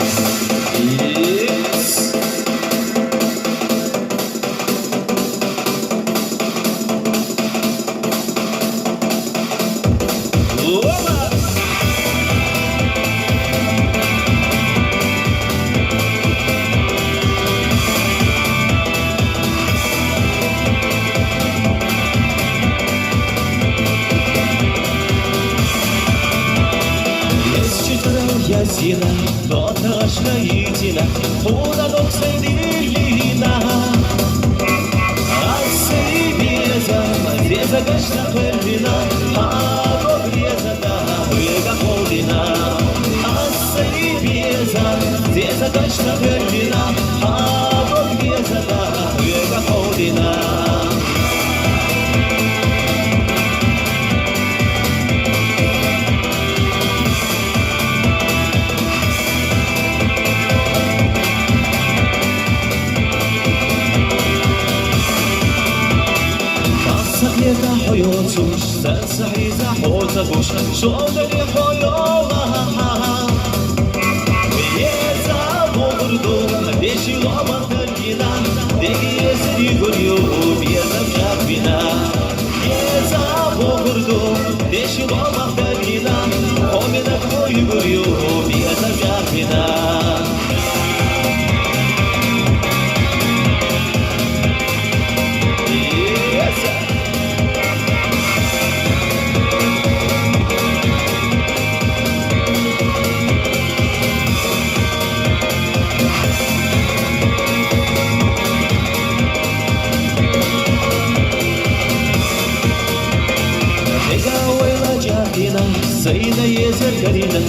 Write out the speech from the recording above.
Yes. Опа! Язина, то точно едина, удалок средилина. Асей беза, беза гашна перлина, а беза да, вега полина. Асей беза, беза гашна перлина, а беза да, вега полина. Sahiza hoyotuş, sen sahiza hota boş, şoderi hoyola. Beyeza boğurdum, beşi loma tergina, deyesi rigoryo, biyeza kafina. Beyeza boğurdum, beşi loma tergina, homina koygoryo, biyeza kafina. Sayıda yezer garina,